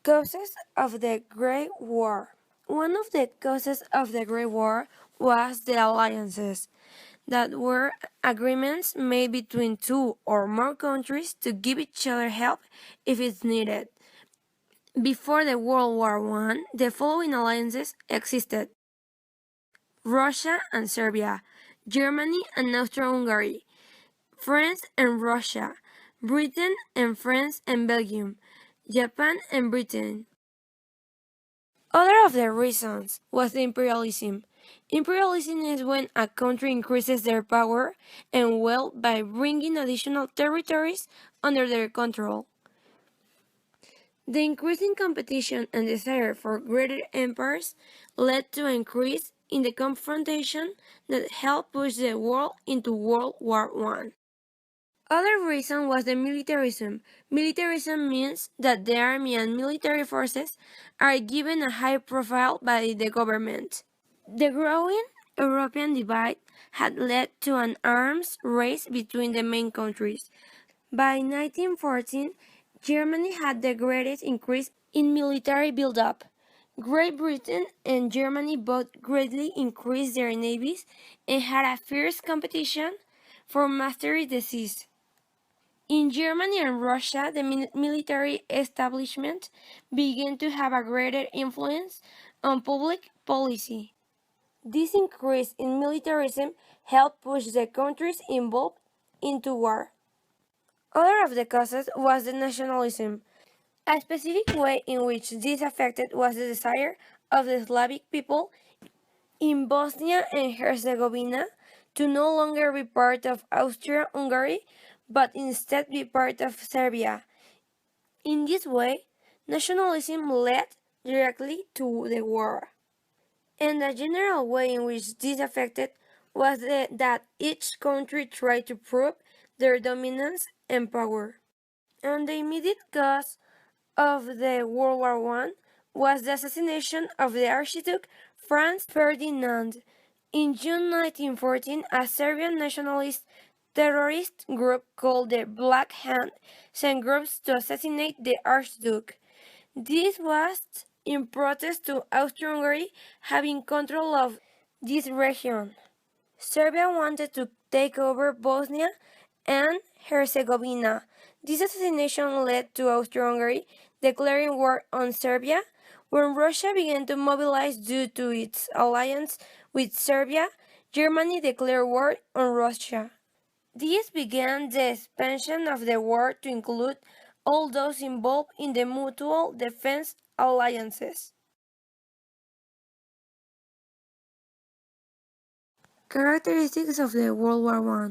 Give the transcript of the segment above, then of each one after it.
Causes of the Great War. One of the causes of the Great War was the alliances, that were agreements made between two or more countries to give each other help if it's needed. Before the World War I, the following alliances existed: Russia and Serbia, Germany and Austria-Hungary, France and Russia, Britain and France and Belgium, Japan and Britain. Other of the reasons was the imperialism. Imperialism is when a country increases their power and wealth by bringing additional territories under their control. The increasing competition and desire for greater empires led to an increase in the confrontation that helped push the world into World War I. Other reason was the militarism. Militarism means that the army and military forces are given a high profile by the government. The growing European divide had led to an arms race between the main countries. By 1914, Germany had the greatest increase in military buildup. Great Britain and Germany both greatly increased their navies and had a fierce competition for mastery the seas. In Germany and Russia, the military establishment began to have a greater influence on public policy. This increase in militarism helped push the countries involved into war. Other of the causes was the nationalism. A specific way in which this affected was the desire of the Slavic people in Bosnia and Herzegovina to no longer be part of Austria-Hungary, but instead be part of Serbia. In this way, nationalism led directly to the war. And the general way in which this affected was that each country tried to prove their dominance and power. And the immediate cause of the World War I was the assassination of the Archduke Franz Ferdinand. In June 1914, a Serbian nationalist terrorist group called the Black Hand sent groups to assassinate the Archduke. This was in protest to Austria-Hungary having control of this region. Serbia wanted to take over Bosnia and Herzegovina. This assassination led to Austria-Hungary declaring war on Serbia. When Russia began to mobilize due to its alliance with Serbia, Germany declared war on Russia. This began the expansion of the war to include all those involved in the mutual defense alliances. Characteristics of the World War I.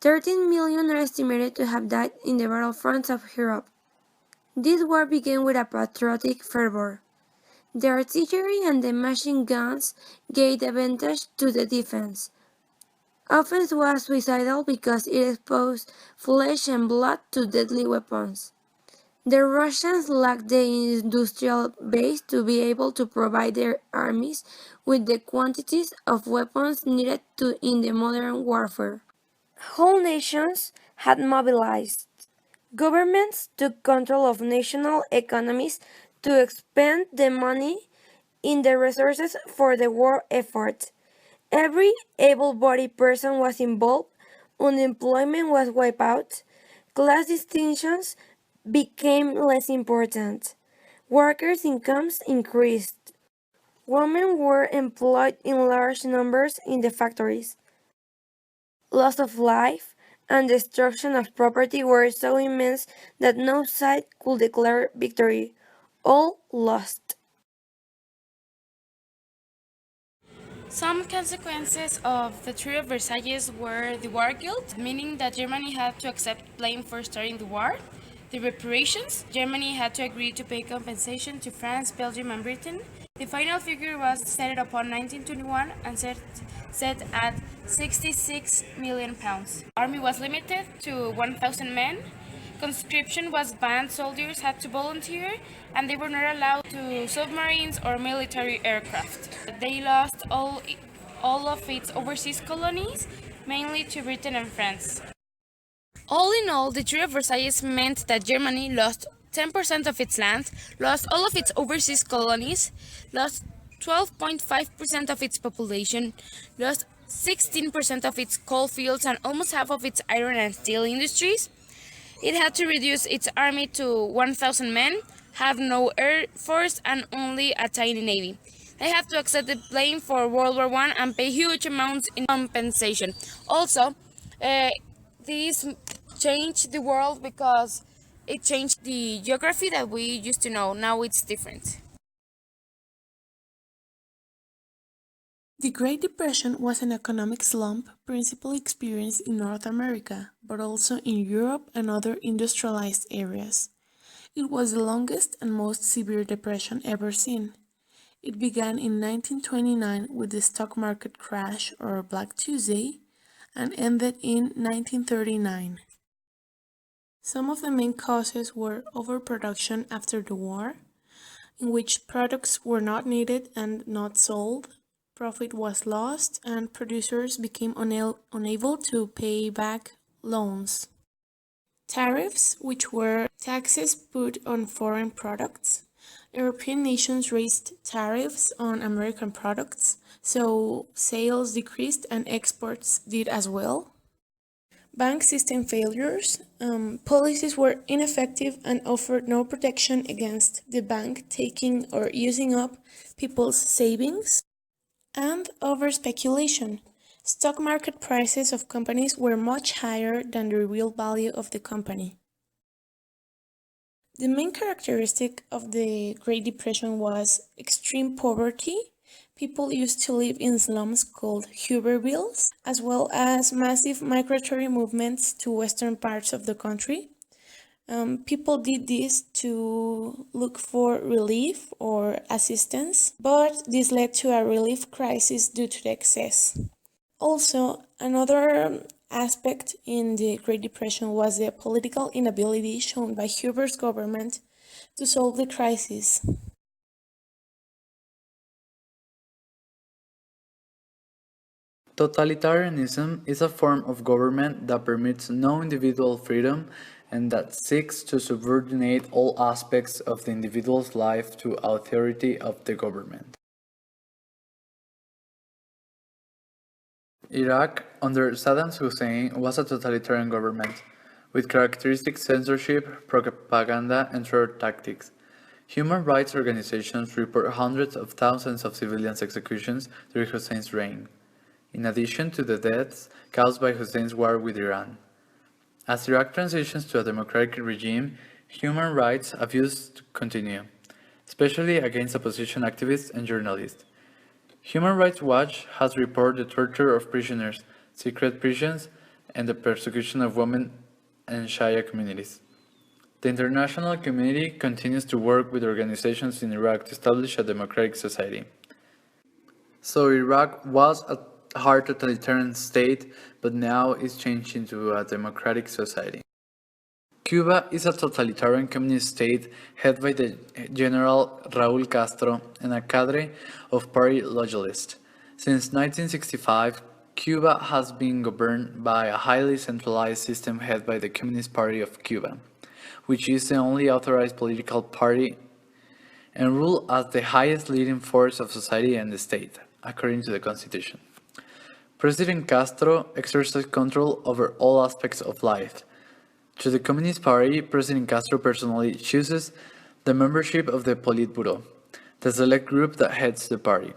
13 million are estimated to have died in the battlefronts of Europe. This war began with a patriotic fervor. The artillery and the machine guns gave advantage to the defense. Offense was suicidal because it exposed flesh and blood to deadly weapons. The Russians lacked the industrial base to be able to provide their armies with the quantities of weapons needed in the modern warfare. Whole nations had mobilized. Governments took control of national economies to expend the money in the resources for the war effort. Every able-bodied person was involved, unemployment was wiped out, class distinctions became less important, workers' incomes increased, women were employed in large numbers in the factories. Loss of life and destruction of property were so immense that no side could declare victory. All lost. Some consequences of the Treaty of Versailles were the war guilt, meaning that Germany had to accept blame for starting the war. The reparations, Germany had to agree to pay compensation to France, Belgium, and Britain. The final figure was decided upon 1921 and set at £66 million. Army was limited to 1,000 men. Conscription was banned, soldiers had to volunteer, and they were not allowed to submarines or military aircraft. They lost all of its overseas colonies, mainly to Britain and France. All in all, the Treaty of Versailles meant that Germany lost 10% of its land, lost all of its overseas colonies, lost 12.5% of its population, lost 16% of its coal fields and almost half of its iron and steel industries. It had to reduce its army to 1,000 men, have no air force, and only a tiny navy. They had to accept the blame for World War I and pay huge amounts in compensation. Also, this changed the world because it changed the geography that we used to know. Now it's different. The Great Depression was an economic slump principally experienced in North America, but also in Europe and other industrialized areas. It was the longest and most severe depression ever seen. It began in 1929 with the stock market crash or Black Tuesday and ended in 1939. Some of the main causes were overproduction after the war, in which products were not needed and not sold, profit was lost, and producers became unable to pay back loans. Tariffs, which were taxes put on foreign products. European nations raised tariffs on American products, so sales decreased and exports did as well. Bank system failures. Policies were ineffective and offered no protection against the bank taking or using up people's savings. And over speculation. Stock market prices of companies were much higher than the real value of the company. The main characteristic of the Great Depression was extreme poverty. People used to live in slums called Hoovervilles, as well as massive migratory movements to western parts of the country. People did this to look for relief or assistance, but this led to a relief crisis due to the excess. Also, another aspect in the Great Depression was the political inability shown by Hoover's government to solve the crisis. Totalitarianism is a form of government that permits no individual freedom and that seeks to subordinate all aspects of the individual's life to authority of the government. Iraq, under Saddam Hussein, was a totalitarian government, with characteristic censorship, propaganda, and terror tactics. Human rights organizations report hundreds of thousands of civilians' executions during Hussein's reign, in addition to the deaths caused by Hussein's war with Iran. As Iraq transitions to a democratic regime, human rights abuse continue, especially against opposition activists and journalists. Human Rights Watch has reported the torture of prisoners, secret prisons, and the persecution of women and Shia communities. The international community continues to work with organizations in Iraq to establish a democratic society. So Iraq was a hard totalitarian state, but now is changed into a democratic society. Cuba is a totalitarian communist state headed by the General Raúl Castro and a cadre of party loyalists. Since 1965, Cuba has been governed by a highly centralized system headed by the Communist Party of Cuba, which is the only authorized political party and rule as the highest leading force of society and the state, according to the Constitution. President Castro exercises control over all aspects of life. To the Communist Party, President Castro personally chooses the membership of the Politburo, the select group that heads the party.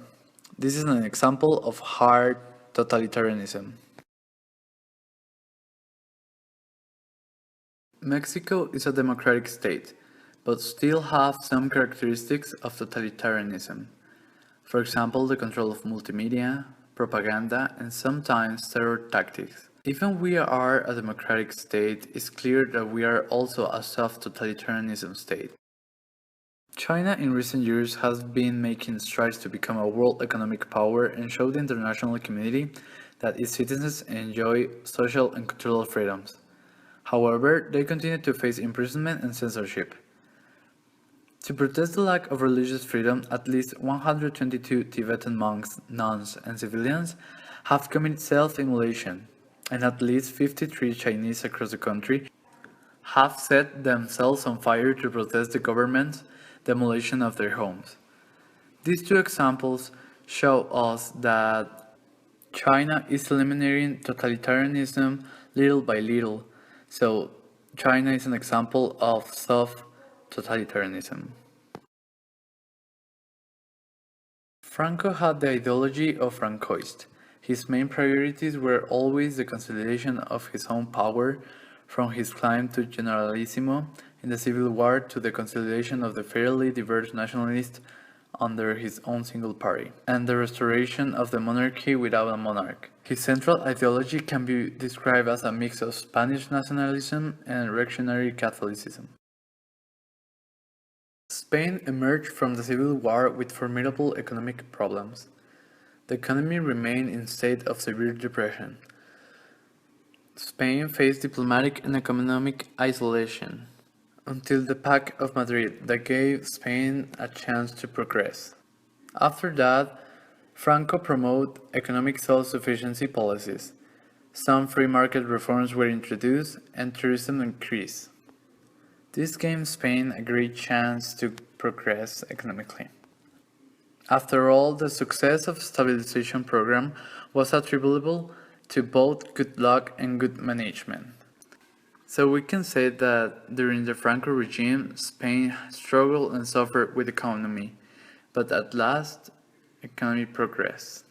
This is an example of hard totalitarianism. Mexico is a democratic state, but still has some characteristics of totalitarianism. For example, the control of multimedia, propaganda, and sometimes terror tactics. Even we are a democratic state, it's clear that we are also a soft totalitarianism state. China in recent years has been making strides to become a world economic power and show the international community that its citizens enjoy social and cultural freedoms. However, they continue to face imprisonment and censorship. To protest the lack of religious freedom, at least 122 Tibetan monks, nuns, and civilians have committed self-immolation, and at least 53 Chinese across the country have set themselves on fire to protest the government's demolition of their homes. These two examples show us that China is eliminating totalitarianism little by little, so China is an example of soft totalitarianism. Franco had the ideology of Francoist. His main priorities were always the consolidation of his own power, from his climb to generalissimo in the Civil War to the consolidation of the fairly diverse nationalists under his own single party, and the restoration of the monarchy without a monarch. His central ideology can be described as a mix of Spanish nationalism and reactionary Catholicism. Spain emerged from the Civil War with formidable economic problems. The economy remained in a state of severe depression. Spain faced diplomatic and economic isolation until the Pact of Madrid that gave Spain a chance to progress. After that, Franco promoted economic self-sufficiency policies. Some free market reforms were introduced and tourism increased. This gave Spain a great chance to progress economically. After all, the success of the stabilization program was attributable to both good luck and good management. So we can say that during the Franco regime, Spain struggled and suffered with the economy, but at last, economy progressed.